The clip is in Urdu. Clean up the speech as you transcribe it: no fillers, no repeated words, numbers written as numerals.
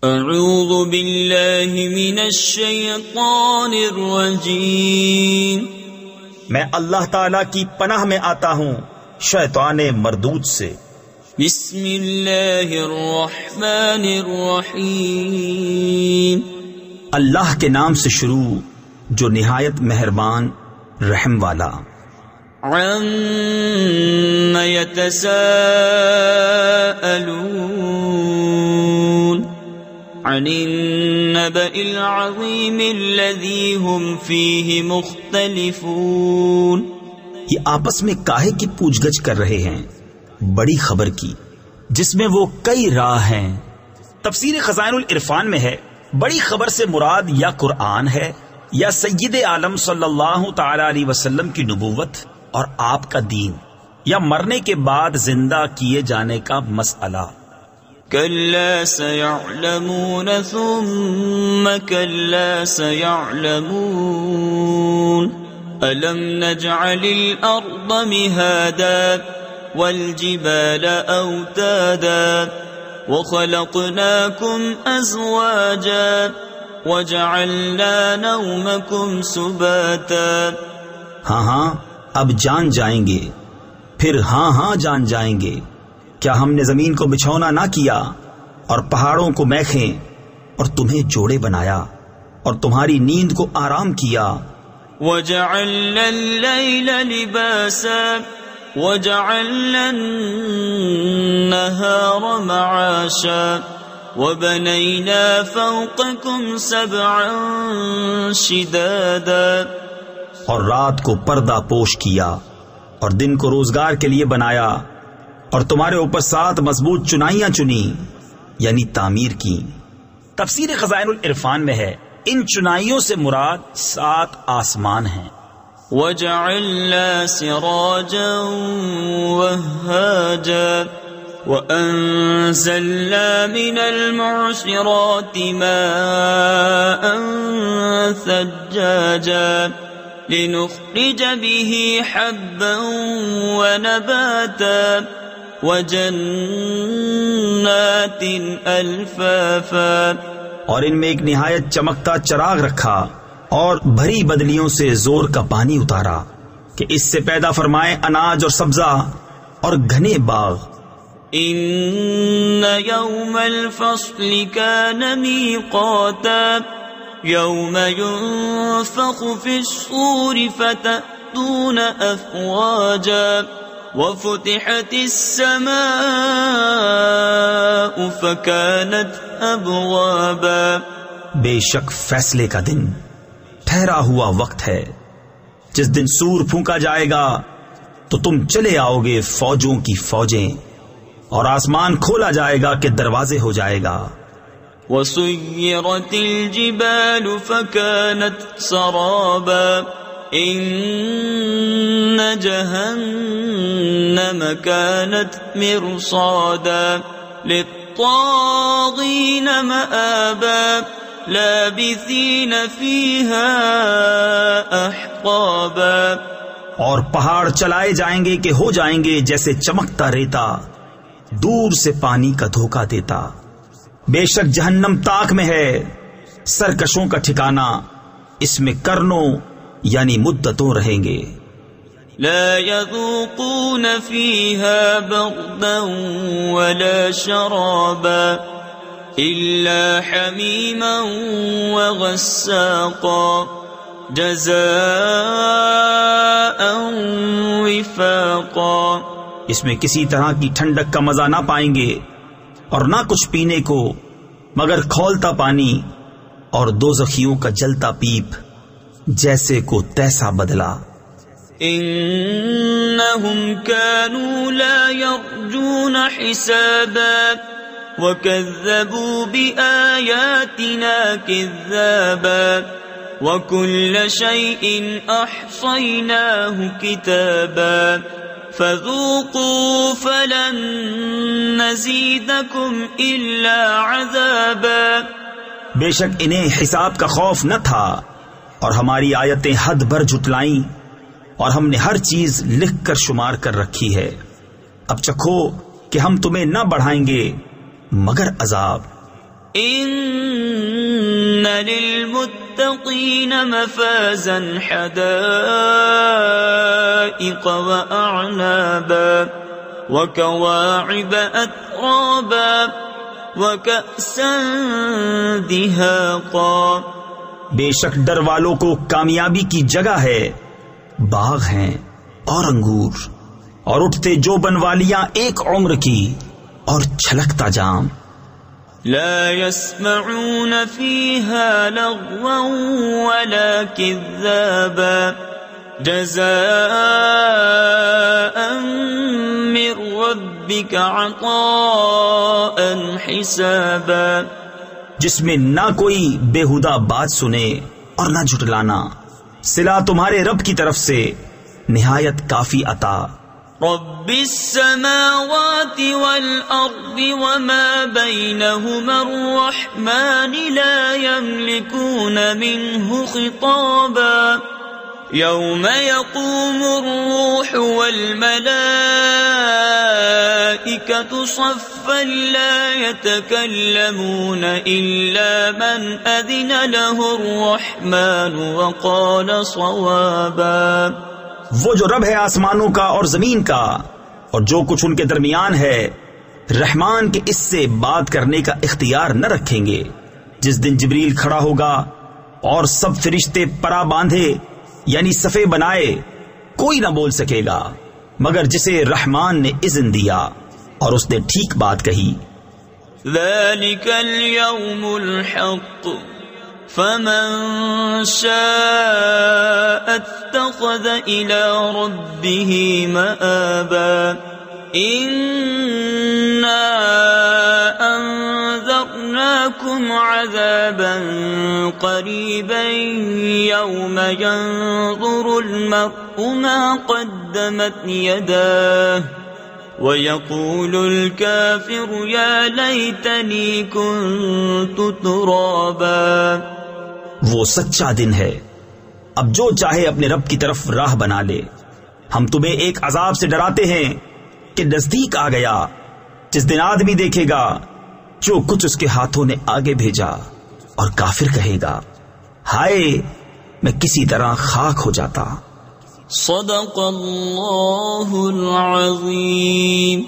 اعوذ باللہ من الشیطان الرجیم، میں اللہ تعالی کی پناہ میں آتا ہوں شیطان مردود سے۔ بسم اللہ الرحمن الرحیم، اللہ کے نام سے شروع جو نہایت مہربان رحم والا۔ عَمَّ يَتَسَاءَلُونَ عَنِ النَّبَإِ الْعَظِيمِ الَّذِي هُمْ فِيهِ مُخْتَلِفُونَ، یہ آپس میں کاہے کی پوچھ گچھ کر رہے ہیں بڑی خبر کی جس میں وہ کئی راہ ہیں۔ تفسیر خزائن العرفان میں ہے بڑی خبر سے مراد یا قرآن ہے یا سید عالم صلی اللہ تعالی علیہ وسلم کی نبوت اور آپ کا دین یا مرنے کے بعد زندہ کیے جانے کا مسئلہ۔ کلا سیعلمون ثم کلا سیعلمون أَلَمْ نَجْعَلِ الْأَرْضَ مِهَادًا وَالْجِبَالَ أَوْتَادًا وَخَلَقْنَاكُمْ أَزْوَاجًا وَجَعَلْنَا نَوْمَكُمْ سُبَاتًا۔ ہاں اب جان جائیں گے، پھر ہاں جان جائیں گے۔ کیا ہم نے زمین کو بچھونا نہ کیا اور پہاڑوں کو میخیں اور تمہیں جوڑے بنایا اور تمہاری نیند کو آرام کیا۔ وَجَعَلْنَا اللَّيْلَ لِبَاسًا وَجَعَلْنَا النَّهَارَ مَعَاشًا وَبَنَيْنَا فَوْقَكُمْ سَبْعًا شِدَادًا، اور رات کو پردہ پوش کیا اور دن کو روزگار کے لیے بنایا اور تمہارے اوپر 7 مضبوط چنائیاں چنی یعنی تعمیر کی۔ تفسیر خزائن العرفان میں ہے ان چنائیوں سے مراد 7 آسمان ہیں۔ وَجَعَلْنَا سِرَاجًا وَهَّاجًا وَأَنزَلْنَا مِنَ الْمُعْصِرَاتِ مَاءً ثَجَّاجًا لِنُخْرِجَ بِهِ حَبًّا وَنَبَاتًا وَجَنَّاتٍ أَلْفَافًا، اور ان میں ایک نہایت چمکتا چراغ رکھا اور بھری بدلیوں سے زور کا پانی اتارا کہ اس سے پیدا فرمائے اناج اور سبزہ اور گھنے باغ۔ ان یوم الفصل کان میقاتا یوم ينفخ في الصور فتأتون افواجا وفتحت السماء فكانت ابوابا۔ بے شک فیصلے کا دن ٹھہرا ہوا وقت ہے جس دن سور پھونکا جائے گا تو تم چلے آؤ گے فوجوں کی فوجیں، اور آسمان کھولا جائے گا کہ دروازے ہو جائے گا۔ وَسُيِّرَتِ الْجِبَالُ فَكَانَتْ سَرَابًا إِنَّ جَهَنَّمَ كَانَتْ مِرْصَادًا لِلطَّاغِينَ مَآبًا لَابِثِينَ فِيهَا أَحْقَابًا۔ اور پہاڑ چلائے جائیں گے کہ ہو جائیں گے جیسے چمکتا ریتا دور سے پانی کا دھوکہ دیتا۔ بے شک جہنم تاک میں ہے، سرکشوں کا ٹھکانہ اس میں کرنوں یعنی مدتوں رہیں گے۔ لا يذوقون فيها بردا ولا شرابا إلا حميما وغساقا جزاء وفاقا، اس میں کسی طرح کی ٹھنڈک کا مزہ نہ پائیں گے اور نہ کچھ پینے کو مگر کھولتا پانی اور دوزخیوں کا جلتا پیپ جیسے کو تیسا بدلا۔ انہم كانوا لا يرجون حسابا وكذبوا بآياتنا كذابا وكل شيء احصيناه كتابا فذوقوا فلن نزيدكم الا عذابا۔ بے شک انہیں حساب کا خوف نہ تھا اور ہماری آیتیں حد بھر جھٹلائیں اور ہم نے ہر چیز لکھ کر شمار کر رکھی ہے۔ اب چکھو کہ ہم تمہیں نہ بڑھائیں گے مگر عذاب۔ إن للمتقين مفازا حدائق وأعنابا وكواعب أترابا وكأسا دهاقا. بے شک ڈر والوں کو کامیابی کی جگہ ہے، باغ ہیں اور انگور اور اٹھتے جو بنوالیاں ایک عمر کی اور چھلکتا جام. لا يسمعون فيها لغوا ولا كذابا جزاء من ربك عطاء حسابا. جس میں نہ کوئی بےہودہ بات سنے اور نہ جھٹلانا، صلہ تمہارے رب کی طرف سے نہایت کافی عطا. رب السماوات والأرض وما بينهما الرحمن لا يملكون منه خطابا. يوم يقوم الروح والملائكة صفا لا يتكلمون إلا من أذن له الرحمن وقال صوابا. وہ جو رب ہے آسمانوں کا اور زمین کا اور جو کچھ ان کے درمیان ہے، رحمان کے اس سے بات کرنے کا اختیار نہ رکھیں گے. جس دن جبریل کھڑا ہوگا اور سب فرشتے پرا باندھے یعنی صفے بنائے، کوئی نہ بول سکے گا مگر جسے رحمان نے اذن دیا اور اس نے ٹھیک بات کہی. ذلك اليوم الحق فمن شاء اتخذ إلى ربه مآبا. إنا أنذرناكم عذابا قريبا يوم ينظر المرء ما قدمت يداه ويقول الكافر يا ليتني كنت ترابا. وہ سچا دن ہے، اب جو چاہے اپنے رب کی طرف راہ بنا لے. ہم تمہیں ایک عذاب سے ڈراتے ہیں کہ نزدیک آ گیا، جس دن آدمی دیکھے گا جو کچھ اس کے ہاتھوں نے آگے بھیجا اور کافر کہے گا ہائے میں کسی طرح خاک ہو جاتا. صدق اللہ العظیم.